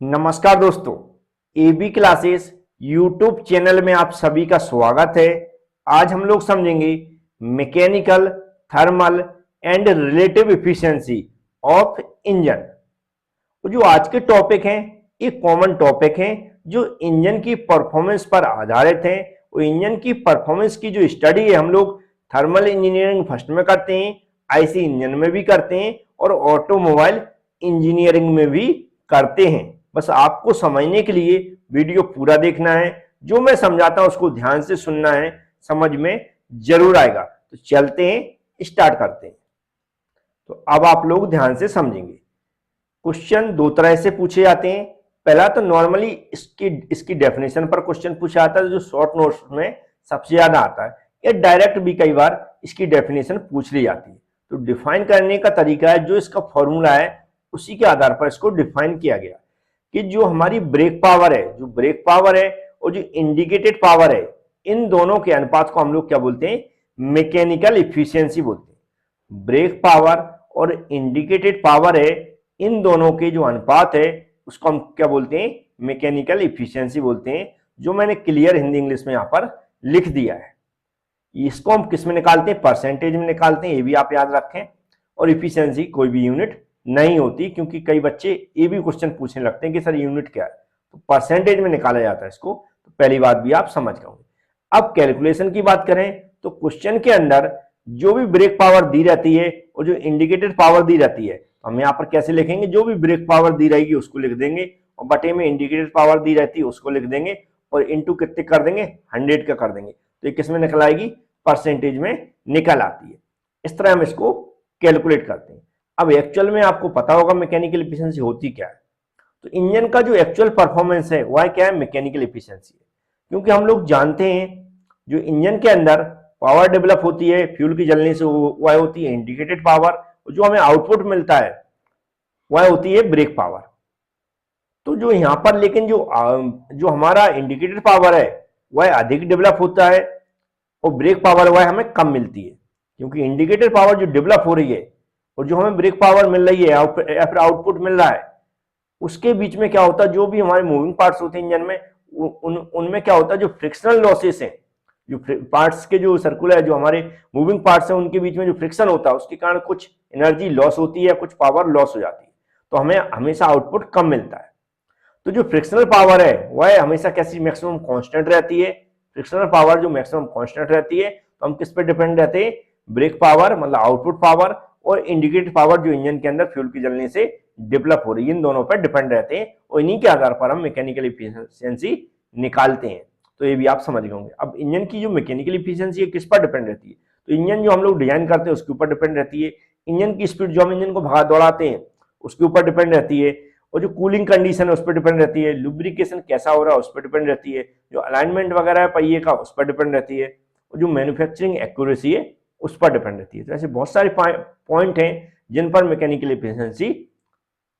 नमस्कार दोस्तों, AB classes YouTube channel में आप सभी का स्वागत है। आज हम लोग समझेंगे mechanical, thermal and relative efficiency of engine. जो आज के टॉपिक हैं ये कॉमन टॉपिक हैं जो इंजन की परफॉर्मेंस पर आधारित हैं। वो इंजन की परफॉर्मेंस की जो स्टडी है हम लोग थर्मल इंजीनियरिंग फर्स्ट में करते हैं, आईसी इंजन में भी करते हैं और ऑटोमोबाइल इंजीनियरिंग में भी करते हैं। बस आपको समझने के लिए वीडियो पूरा देखना है, जो मैं समझाता हूं उसको ध्यान से सुनना है, समझ में जरूर आएगा। तो चलते हैं, स्टार्ट करते हैं। तो अब आप लोग ध्यान से समझेंगे। क्वेश्चन दो तरह से पूछे जाते हैं। पहला तो नॉर्मली इसकी डेफिनेशन पर क्वेश्चन पूछा जाता है, जो शॉर्ट नोट्स में सबसे ज्यादा आता है, या डायरेक्ट भी कई बार इसकी डेफिनेशन पूछ ली जाती है। तो डिफाइन करने का तरीका है, जो इसका फॉर्मूला है उसी के आधार पर इसको डिफाइन किया गया कि जो हमारी ब्रेक पावर है और जो इंडिकेटेड पावर है, इन दोनों के अनुपात को हम लोग क्या बोलते हैं? मैकेनिकल इफिशियंसी बोलते हैं। ब्रेक पावर और इंडिकेटेड पावर है, इन दोनों के जो अनुपात है उसको हम क्या बोलते हैं? मैकेनिकल इफिशियंसी बोलते हैं, जो मैंने क्लियर हिंदी इंग्लिश में यहां पर लिख दिया है। इसको हम किस में निकालते हैं? परसेंटेज में निकालते हैं, ये भी आप याद रखें। और इफिशियंसी कोई भी यूनिट नहीं होती, क्योंकि कई बच्चे ये भी क्वेश्चन पूछने लगते हैं कि सर यूनिट क्या है, तो परसेंटेज में निकाला जाता है इसको। तो पहली बात भी आप समझ गए। अब कैलकुलेशन की बात करें तो क्वेश्चन के अंदर जो भी ब्रेक पावर दी रहती है और जो इंडिकेटेड पावर दी रहती है, तो हम यहाँ पर कैसे लिखेंगे? जो भी ब्रेक पावर दी रहेगी उसको लिख देंगे, और बटे में इंडिकेटेड पावर दी रहती है उसको लिख देंगे, और इंटू कितने कर देंगे? 100 का कर देंगे। तो ये किस में निकल आएगी? परसेंटेज में निकल आती है। इस तरह हम इसको कैलकुलेट करते हैं। अब एक्चुअल में आपको पता होगा मैकेनिकल एफिशिएंसी होती क्या है। तो इंजन का जो एक्चुअल परफॉर्मेंस है वह क्या है? मैकेनिकल एफिशिएंसी है। क्योंकि हम लोग जानते हैं जो इंजन के अंदर पावर डेवलप होती है फ्यूल की जलने से, वह होती है इंडिकेटेड पावर, जो हमें आउटपुट मिलता है वह होती है ब्रेक पावर। तो जो यहाँ पर लेकिन जो हमारा इंडिकेटेड पावर है वह अधिक डेवलप होता है और ब्रेक पावर वह हमें कम मिलती है। क्योंकि इंडिकेटेड पावर जो डेवलप हो रही है और जो हमें ब्रेक पावर मिल रही है या फिर आउटपुट मिल रहा है, उसके बीच में क्या होता है? जो भी हमारे मूविंग पार्ट्स होते हैं इंजन में, उनमें क्या होता है? जो फ्रिक्शनल लॉसेस हैं, जो पार्ट्स के जो सर्कुलर जो हमारे मूविंग पार्ट्स हैं उनके बीच में जो फ्रिक्शन होता है, उसके कारण कुछ एनर्जी लॉस होती है, कुछ पावर लॉस हो जाती है। तो हमें हमेशा आउटपुट कम मिलता है। तो जो फ्रिक्शनल पावर है वह हमेशा कैसी? मैक्सिमम कांस्टेंट रहती है। फ्रिक्शनल पावर जो मैक्सिमम कांस्टेंट रहती है, तो हम किस पे डिपेंड रहते हैं? ब्रेक पावर मतलब आउटपुट पावर, और इंडिकेटेड पावर जो इंजन के अंदर फ्यूल की जलने से डेवलप हो रही है, इन दोनों पर डिपेंड रहते हैं, और इन्हीं के आधार पर हम मैकेनिकल इफिशियंसी निकालते हैं। तो ये भी आप समझ गए होंगे। अब इंजन की जो मैकेनिकल इफिशियंसी है किस पर डिपेंड रहती है? तो इंजन जो हम लोग डिजाइन करते हैं उसके ऊपर डिपेंड रहती है। इंजन की स्पीड जो हम इंजन को भगा दौड़ाते हैं उसके ऊपर डिपेंड रहती है, और जो कूलिंग कंडीशन है उस पर डिपेंड रहती है। लुब्रिकेशन कैसा हो रहा है उस पर डिपेंड रहती है। जो अलाइनमेंट वगैरह है पहिए का उस पर डिपेंड रहती है, और जो मैन्युफैक्चरिंग एक्यूरेसी है उस पर डिपेंड रहती है। तो ऐसे बहुत सारे पॉइंट हैं जिन पर मैकेनिकल एफिशिएंसी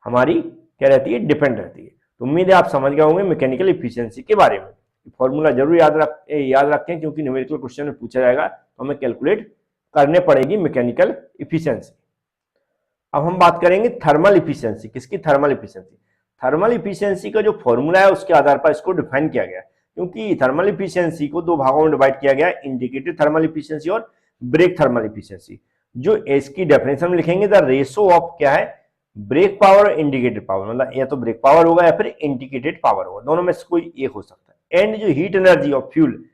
हमारी क्या रहती है? डिपेंड रहती है। तो उम्मीद है आप समझ गए होंगे मैकेनिकल एफिशिएंसी के बारे में। फॉर्मूला जरूर याद रखें, क्योंकि न्यूमेरिकल क्वेश्चन में पूछा जाएगा तो हमें कैलकुलेट करने पड़ेगी मैकेनिकल एफिशिएंसी। अब हम बात करेंगे थर्मल इफिशियंसी। किसकी? Thermal efficiency. थर्मल इफिशियंसी का जो फॉर्मूला है उसके आधार पर इसको डिफाइन किया गया, क्योंकि थर्मल इफिशियंसी को दो भागों में डिवाइड किया गया है, इंडिकेटेड थर्मल इफिशियंसी और ब्रेक थर्मल इफिशियंसी। जो इसकी डेफिनेशन में लिखेंगे, द रेशो ऑफ क्या है? ब्रेक पावर और इंडिकेटेड पावर, मतलब या तो ब्रेक पावर होगा या फिर इंडिकेटेड पावर होगा, दोनों में से कोई एक हो सकता है। एंड जो हीट एनर्जी ऑफ फ्यूल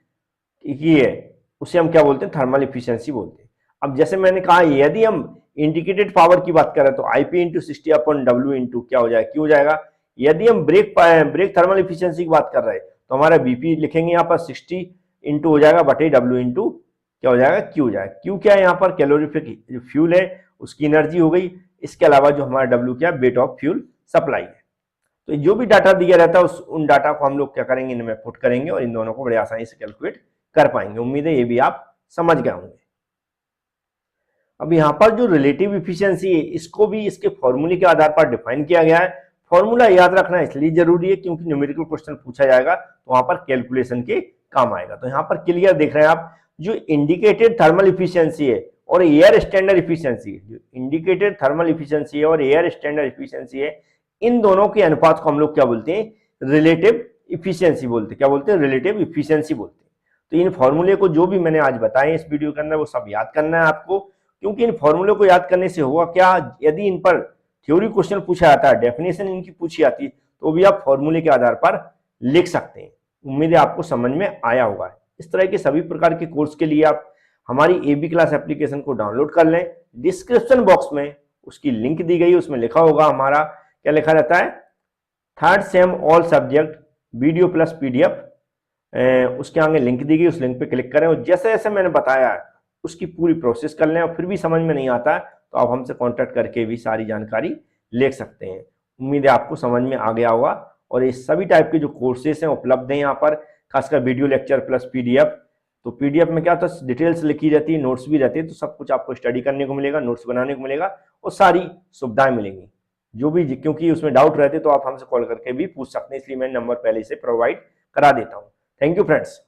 ये है उसे हम क्या बोलते हैं? थर्मल इफिशियंसी बोलते हैं। अब जैसे मैंने कहा, यदि हम इंडिकेटेड पावर की बात करें तो आईपी इंटू 60/W इंटू क्या हो जाएगा? क्यू हो जाएगा। यदि हम ब्रेक थर्मल इफिशियंसी की बात कर रहे हैं तो हमारा बीपी लिखेंगे यहाँ पर 60 इंटू हो जाएगा बटे W इंटू क्या हो जाएगा? क्यू हो जाएगा। क्यू क्या है? यहाँ पर कैलोरीफिक जो फ्यूल है उसकी एनर्जी हो गई। इसके अलावा जो हमारा W क्या? वेट ऑफ फ्यूल सप्लाई है। तो जो भी डाटा दिया रहता है उन डाटा को हम लोग क्या करेंगे? इनमें पुट करेंगे और इन दोनों को बड़े आसानी से कैलकुलेट कर पाएंगे। उम्मीद है ये भी आप समझ गए होंगे। अब यहाँ पर जो रिलेटिव इफिशियंसी है इसको भी इसके फॉर्मूले के आधार पर डिफाइन किया गया है। फॉर्मूला याद रखना इसलिए जरूरी है क्योंकि न्यूमेरिकल क्वेश्चन पूछा जाएगा तो वहां पर कैलकुलेशन के काम आएगा। तो यहाँ पर क्लियर देख रहे हैं आप, जो इंडिकेटेड थर्मल इफिशियंसी है और एयर स्टैंडर्ड इफिशियंसी है, जो इंडिकेटेड थर्मल इफिशियंसी है और एयर स्टैंडर्ड इफिशियंसी है, इन दोनों के अनुपात को हम लोग क्या बोलते हैं, रिलेटिव इफिशियंसी बोलते हैं। क्या बोलते हैं, रिलेटिव इफिशियंसी बोलते हैं। तो इन फॉर्मूले को जो भी मैंने आज बताए इस वीडियो के अंदर वो सब याद करना है आपको, क्योंकि इन फॉर्मूले को याद करने से होगा क्या, यदि इन पर थ्योरी क्वेश्चन पूछा जाता है, डेफिनेशन इनकी पूछी जाती है, तो भी आप फॉर्मूले के आधार पर लिख सकते हैं। उम्मीद है आपको समझ में आया होगा। इस तरह के सभी प्रकार के कोर्स के लिए आप हमारी एबी क्लास एप्लीकेशन को डाउनलोड कर लें। डिस्क्रिप्शन बॉक्स में उसकी लिंक दी गई, उसमें लिखा होगा हमारा, क्या लिखा रहता है, third same all subject video plus PDF, उसके आगे लिंक दी गई, उस लिंक पे क्लिक करें और जैसे जैसे मैंने बताया है उसकी पूरी प्रोसेस कर लें। और फिर भी समझ में नहीं आता है तो आप हमसे कांटेक्ट करके भी सारी जानकारी ले सकते हैं। उम्मीद है आपको समझ में आ गया होगा। और ये सभी टाइप के जो कोर्सेस हैं उपलब्ध हैं यहाँ पर, खासकर वीडियो लेक्चर प्लस पीडीएफ। तो पीडीएफ में क्या होता है, डिटेल्स लिखी रहती है, नोट्स भी रहते हैं, तो सब कुछ आपको स्टडी करने को मिलेगा, नोट्स बनाने को मिलेगा और सारी सुविधाएं मिलेंगी जो भी, क्योंकि उसमें डाउट रहते तो आप हमसे कॉल करके भी पूछ सकते हैं, इसलिए मैं नंबर पहले से प्रोवाइड करा देता हूँ। Thank you friends.